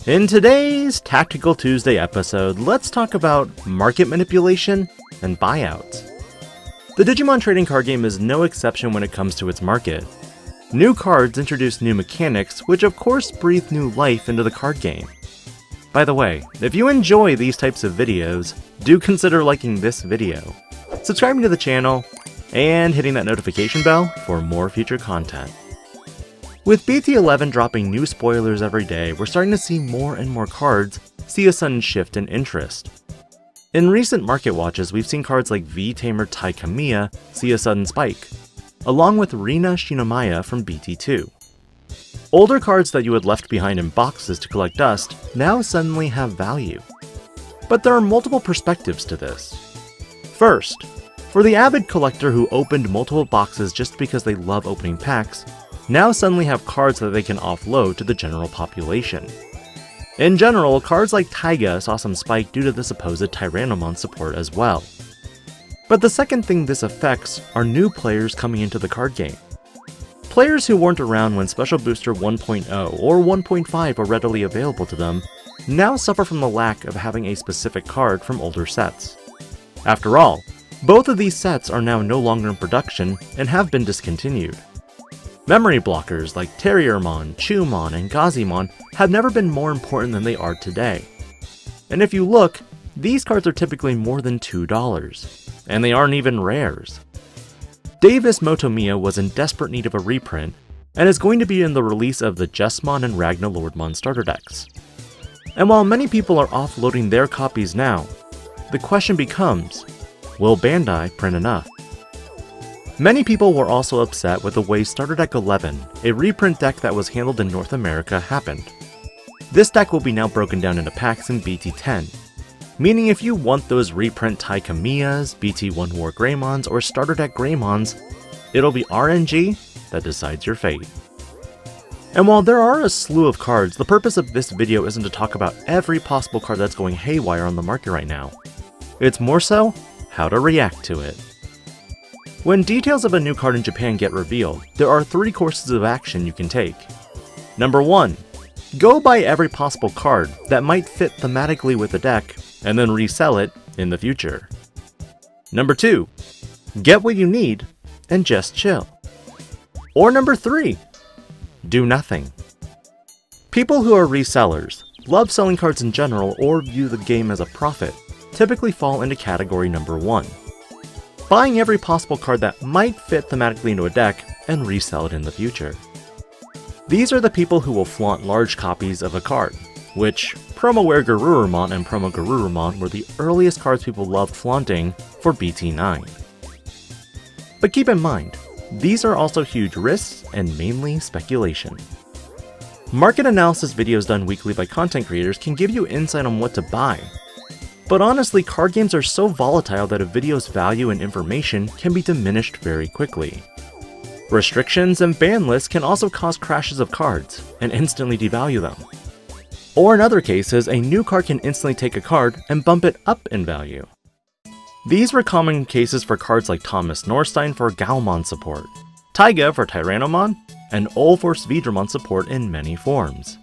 In today's Tactical Tuesday episode, let's talk about market manipulation and buyouts. The Digimon trading card game is no exception when it comes to its market. New cards introduce new mechanics, which of course breathe new life into the card game. By the way, if you enjoy these types of videos, do consider liking this video, subscribing to the channel, and hitting that notification bell for more future content. With BT11 dropping new spoilers every day, we're starting to see more and more cards see a sudden shift in interest. In recent market watches, we've seen cards like V-Tamer Kamiya see a sudden spike, along with Rina Shinomiya from BT2. Older cards that you had left behind in boxes to collect dust now suddenly have value. But there are multiple perspectives to this. First, for the avid collector who opened multiple boxes just because they love opening packs, now suddenly have cards that they can offload to the general population. In general, cards like Taiga saw some spike due to the supposed Tyrannomon support as well. But the second thing this affects are new players coming into the card game. Players who weren't around when Special Booster 1.0 or 1.5 were readily available to them now suffer from the lack of having a specific card from older sets. After all, both of these sets are now no longer in production and have been discontinued. Memory blockers like Terriermon, Chewmon, and Gazimon have never been more important than they are today. And if you look, these cards are typically more than $2, and they aren't even rares. Davis Motomiya was in desperate need of a reprint, and is going to be in the release of the Jesmon and Ragna Lordmon starter decks. And while many people are offloading their copies now, the question becomes, will Bandai print enough? Many people were also upset with the way Starter Deck 11, a reprint deck that was handled in North America, happened. This deck will be now broken down into packs in BT10, meaning if you want those reprint Kamiyas, BT1 War Greymons, or Starter Deck Greymons, it'll be RNG that decides your fate. And while there are a slew of cards, the purpose of this video isn't to talk about every possible card that's going haywire on the market right now. It's more so how to react to it. When details of a new card in Japan get revealed, there are 3 courses of action you can take. Number 1. Go buy every possible card that might fit thematically with the deck, and then resell it in the future. Number 2. Get what you need, and just chill. Or number 3. Do nothing. People who are resellers, love selling cards in general, or view the game as a profit, typically fall into category number 1. Buying every possible card that might fit thematically into a deck and resell it in the future. These are the people who will flaunt large copies of a card, which Promoware Garurumon and Promo Garurumon were the earliest cards people loved flaunting for BT9. But keep in mind, these are also huge risks and mainly speculation. Market analysis videos done weekly by content creators can give you insight on what to buy. But honestly, card games are so volatile that a video's value and information can be diminished very quickly. Restrictions and ban lists can also cause crashes of cards and instantly devalue them. Or in other cases, a new card can instantly take a card and bump it up in value. These were common cases for cards like Thomas Norstein for Gaomon support, Taiga for Tyrannomon, and Olforce Vidramon support in many forms.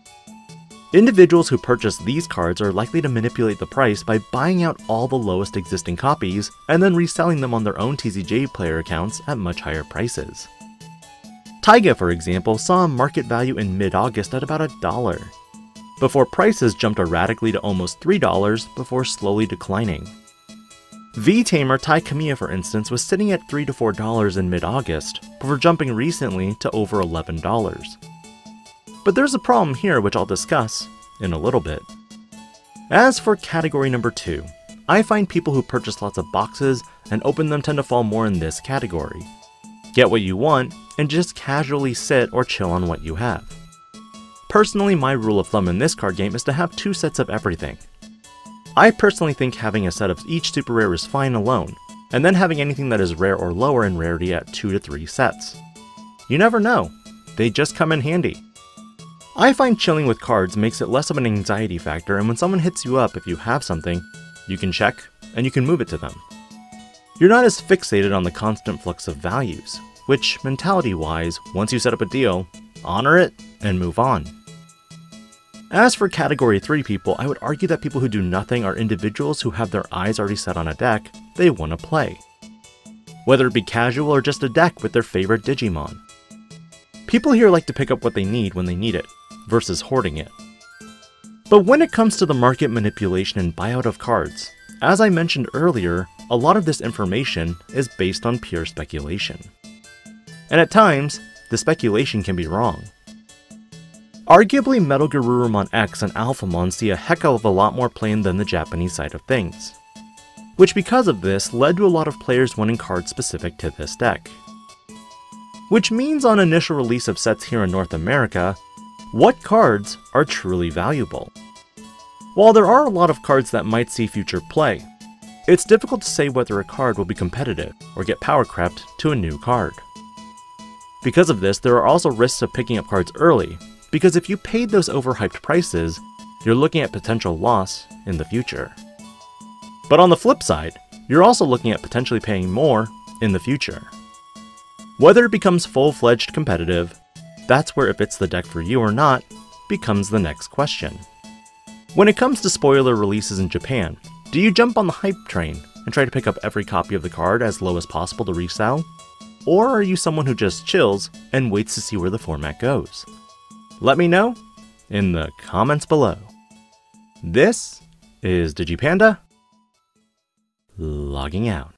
Individuals who purchase these cards are likely to manipulate the price by buying out all the lowest existing copies and then reselling them on their own TCG player accounts at much higher prices. Taiga, for example, saw a market value in mid-August at about $1, before prices jumped erratically to almost $3 before slowly declining. V-Tamer Kamiya, for instance, was sitting at $3 to $4 in mid-August, before jumping recently to over $11. But there's a problem here which I'll discuss in a little bit. As for category number 2, I find people who purchase lots of boxes and open them tend to fall more in this category. Get what you want and just casually sit or chill on what you have. Personally, my rule of thumb in this card game is to have 2 sets of everything. I personally think having a set of each super rare is fine alone, and then having anything that is rare or lower in rarity at 2 to 3 sets. You never know, they just come in handy. I find chilling with cards makes it less of an anxiety factor, and when someone hits you up if you have something, you can check and you can move it to them. You're not as fixated on the constant flux of values, which mentality-wise, once you set up a deal, honor it and move on. As for Category 3 people, I would argue that people who do nothing are individuals who have their eyes already set on a deck they want to play. Whether it be casual or just a deck with their favorite Digimon. People here like to pick up what they need when they need it, versus hoarding it. But when it comes to the market manipulation and buyout of cards, as I mentioned earlier, a lot of this information is based on pure speculation. And at times, the speculation can be wrong. Arguably, Metal Garurumon X and Alphamon see a heck of a lot more play than the Japanese side of things, which because of this led to a lot of players wanting cards specific to this deck. Which means on initial release of sets here in North America, what cards are truly valuable? While there are a lot of cards that might see future play, it's difficult to say whether a card will be competitive or get power crept to a new card. Because of this, there are also risks of picking up cards early, because if you paid those overhyped prices, you're looking at potential loss in the future. But on the flip side, you're also looking at potentially paying more in the future. Whether it becomes full-fledged competitive, that's where if it's the deck for you or not, becomes the next question. When it comes to spoiler releases in Japan, do you jump on the hype train and try to pick up every copy of the card as low as possible to resell? Or are you someone who just chills and waits to see where the format goes? Let me know in the comments below. This is Digi-Panda, logging out.